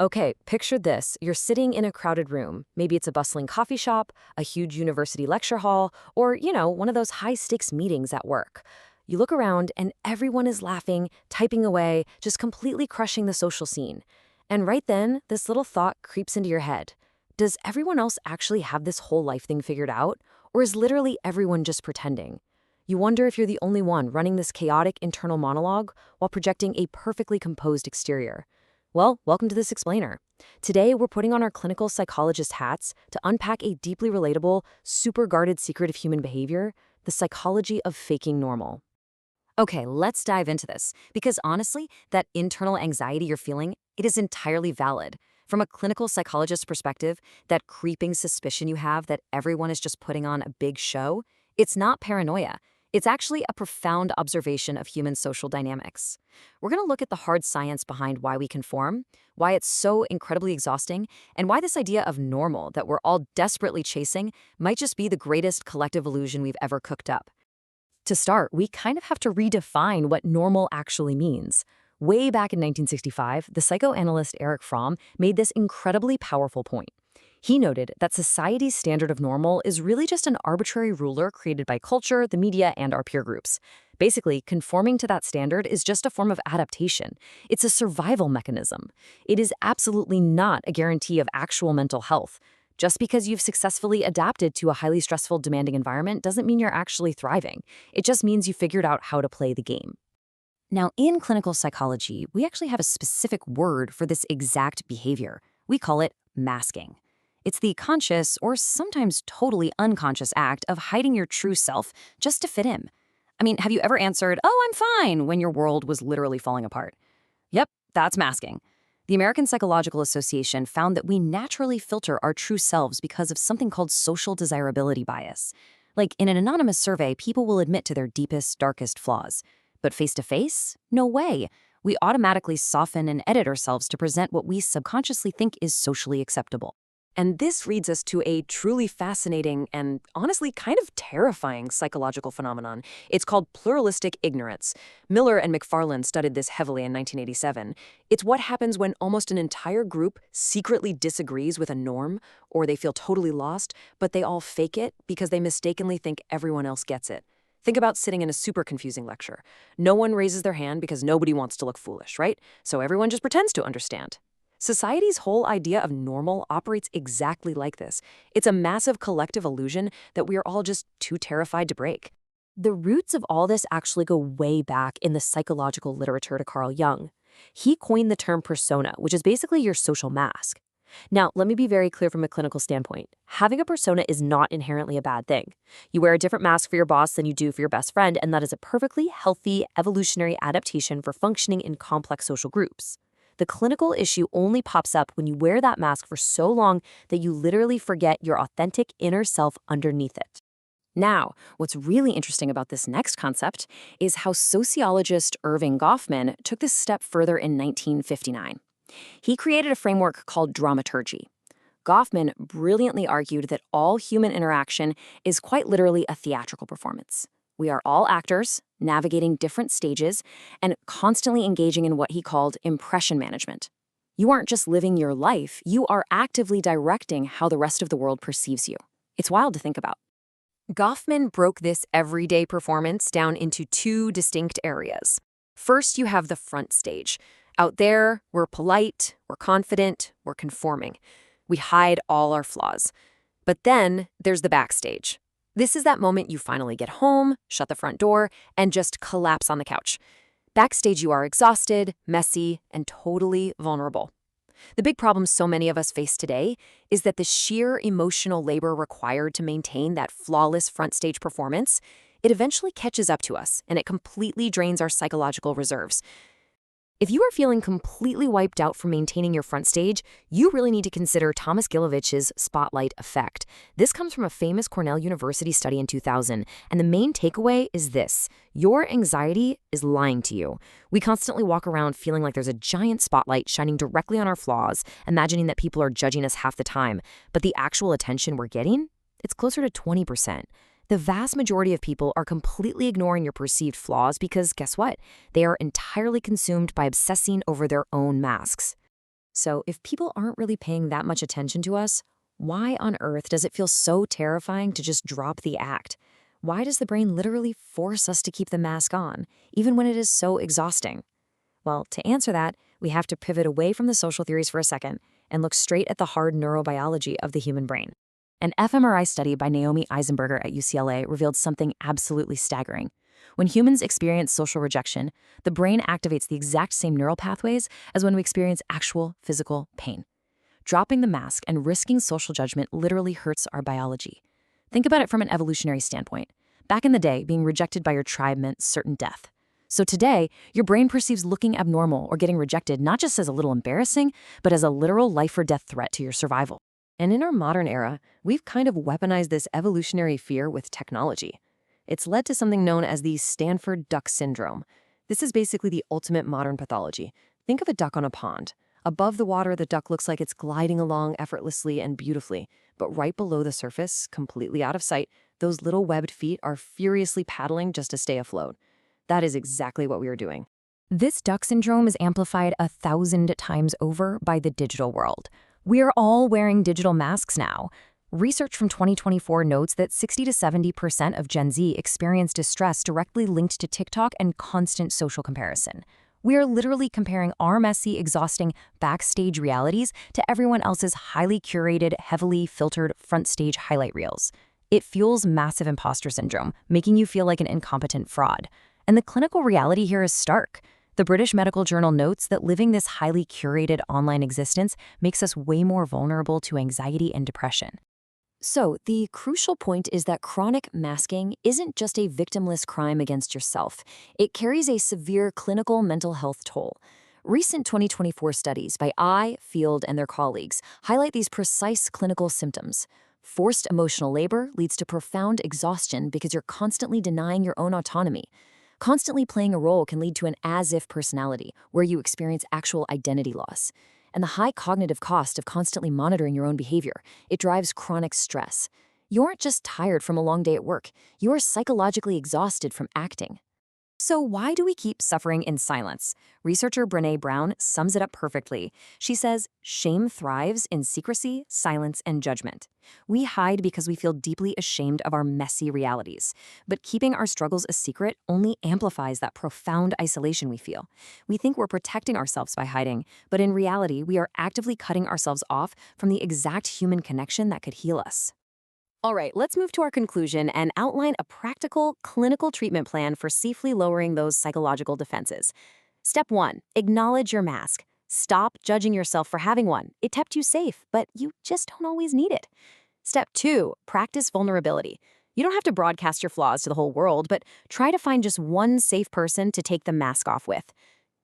Okay, picture this. You're sitting in a crowded room. Maybe it's a bustling coffee shop, a huge university lecture hall, or, one of those high stakes meetings at work. You look around and everyone is laughing, typing away, just completely crushing the social scene. And right then, this little thought creeps into your head. Does everyone else actually have this whole life thing figured out? Or is literally everyone just pretending? You wonder if you're the only one running this chaotic internal monologue while projecting a perfectly composed exterior. Well, welcome to This Explainer. Today, we're putting on our clinical psychologist hats to unpack a deeply relatable, super guarded secret of human behavior, the psychology of faking normal. Okay, let's dive into this, because honestly, that internal anxiety you're feeling, it is entirely valid. From a clinical psychologist's perspective, that creeping suspicion you have that everyone is just putting on a big show, it's not paranoia. It's actually a profound observation of human social dynamics. We're going to look at the hard science behind why we conform, why it's so incredibly exhausting, and why this idea of normal that we're all desperately chasing might just be the greatest collective illusion we've ever cooked up. To start, we kind of have to redefine what normal actually means. Way back in 1965, the psychoanalyst Erich Fromm made this incredibly powerful point. He noted that society's standard of normal is really just an arbitrary ruler created by culture, the media, and our peer groups. Basically, conforming to that standard is just a form of adaptation. It's a survival mechanism. It is absolutely not a guarantee of actual mental health. Just because you've successfully adapted to a highly stressful, demanding environment doesn't mean you're actually thriving. It just means you figured out how to play the game. Now, in clinical psychology, we actually have a specific word for this exact behavior. We call it masking. It's the conscious, or sometimes totally unconscious act of hiding your true self just to fit in. I mean, have you ever answered, "Oh, I'm fine," when your world was literally falling apart? Yep, that's masking. The American Psychological Association found that we naturally filter our true selves because of something called social desirability bias. Like in an anonymous survey, people will admit to their deepest, darkest flaws. But face to face? No way. We automatically soften and edit ourselves to present what we subconsciously think is socially acceptable. And this leads us to a truly fascinating and honestly kind of terrifying psychological phenomenon. It's called pluralistic ignorance. Miller and McFarland studied this heavily in 1987. It's what happens when almost an entire group secretly disagrees with a norm, or they feel totally lost, but they all fake it because they mistakenly think everyone else gets it. Think about sitting in a super confusing lecture. No one raises their hand because nobody wants to look foolish, right? So everyone just pretends to understand. Society's whole idea of normal operates exactly like this. It's a massive collective illusion that we are all just too terrified to break. The roots of all this actually go way back in the psychological literature to Carl Jung. He coined the term persona, which is basically your social mask. Now, let me be very clear from a clinical standpoint. Having a persona is not inherently a bad thing. You wear a different mask for your boss than you do for your best friend, and that is a perfectly healthy, evolutionary adaptation for functioning in complex social groups. The clinical issue only pops up when you wear that mask for so long that you literally forget your authentic inner self underneath it. Now, what's really interesting about this next concept is how sociologist Irving Goffman took this step further in 1959. He created a framework called dramaturgy. Goffman brilliantly argued that all human interaction is quite literally a theatrical performance. We are all actors, navigating different stages, and constantly engaging in what he called impression management. You aren't just living your life, you are actively directing how the rest of the world perceives you. It's wild to think about. Goffman broke this everyday performance down into two distinct areas. First, you have the front stage. Out there, we're polite, we're confident, we're conforming. We hide all our flaws. But then there's the backstage. This is that moment you finally get home, shut the front door, and just collapse on the couch. Backstage, you are exhausted, messy, and totally vulnerable. The big problem so many of us face today is that the sheer emotional labor required to maintain that flawless front stage performance, it eventually catches up to us, and it completely drains our psychological reserves. If you are feeling completely wiped out from maintaining your front stage, you really need to consider Thomas Gilovich's spotlight effect. This comes from a famous Cornell University study in 2000, and the main takeaway is this: your anxiety is lying to you. We constantly walk around feeling like there's a giant spotlight shining directly on our flaws, imagining that people are judging us half the time. But the actual attention we're getting? It's closer to 20%. The vast majority of people are completely ignoring your perceived flaws because, guess what? They are entirely consumed by obsessing over their own masks. So if people aren't really paying that much attention to us, why on earth does it feel so terrifying to just drop the act? Why does the brain literally force us to keep the mask on, even when it is so exhausting? Well, to answer that, we have to pivot away from the social theories for a second and look straight at the hard neurobiology of the human brain. An fMRI study by Naomi Eisenberger at UCLA revealed something absolutely staggering. When humans experience social rejection, the brain activates the exact same neural pathways as when we experience actual physical pain. Dropping the mask and risking social judgment literally hurts our biology. Think about it from an evolutionary standpoint. Back in the day, being rejected by your tribe meant certain death. So today, your brain perceives looking abnormal or getting rejected not just as a little embarrassing, but as a literal life or death threat to your survival. And in our modern era, we've kind of weaponized this evolutionary fear with technology. It's led to something known as the Stanford duck syndrome. This is basically the ultimate modern pathology. Think of a duck on a pond. Above the water, the duck looks like it's gliding along effortlessly and beautifully, but right below the surface, completely out of sight, those little webbed feet are furiously paddling just to stay afloat. That is exactly what we are doing. This duck syndrome is amplified 1,000 times over by the digital world. We are all wearing digital masks now. Research from 2024 notes that 60 to 70% of Gen Z experience distress directly linked to TikTok and constant social comparison. We are literally comparing our messy, exhausting backstage realities to everyone else's highly curated, heavily filtered front stage highlight reels. It fuels massive imposter syndrome, making you feel like an incompetent fraud. And the clinical reality here is stark. The British Medical Journal notes that living this highly curated online existence makes us way more vulnerable to anxiety and depression. So, the crucial point is that chronic masking isn't just a victimless crime against yourself. It carries a severe clinical mental health toll. Recent 2024 studies by Field and their colleagues highlight these precise clinical symptoms. Forced emotional labor leads to profound exhaustion because you're constantly denying your own autonomy. Constantly playing a role can lead to an as-if personality, where you experience actual identity loss. And the high cognitive cost of constantly monitoring your own behavior, it drives chronic stress. You aren't just tired from a long day at work, you are psychologically exhausted from acting. So why do we keep suffering in silence? Researcher Brené Brown sums it up perfectly. She says, shame thrives in secrecy, silence, and judgment. We hide because we feel deeply ashamed of our messy realities. But keeping our struggles a secret only amplifies that profound isolation we feel. We think we're protecting ourselves by hiding, but in reality, we are actively cutting ourselves off from the exact human connection that could heal us. All right, let's move to our conclusion and outline a practical, clinical treatment plan for safely lowering those psychological defenses. Step 1, acknowledge your mask. Stop judging yourself for having one. It kept you safe, but you just don't always need it. Step 2, practice vulnerability. You don't have to broadcast your flaws to the whole world, but try to find just one safe person to take the mask off with.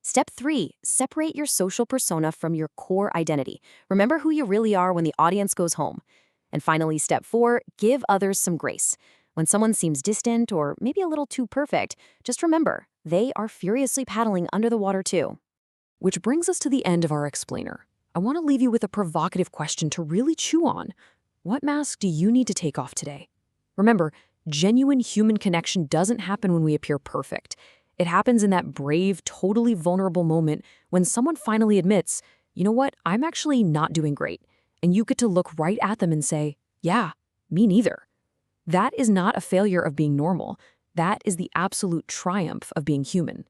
Step 3, separate your social persona from your core identity. Remember who you really are when the audience goes home. And finally, step 4, give others some grace. When someone seems distant or maybe a little too perfect, just remember, they are furiously paddling under the water too. Which brings us to the end of our explainer. I want to leave you with a provocative question to really chew on. What mask do you need to take off today? Remember, genuine human connection doesn't happen when we appear perfect. It happens in that brave, totally vulnerable moment when someone finally admits, you know what, I'm actually not doing great. And you get to look right at them and say, yeah, me neither. That is not a failure of being normal. That is the absolute triumph of being human.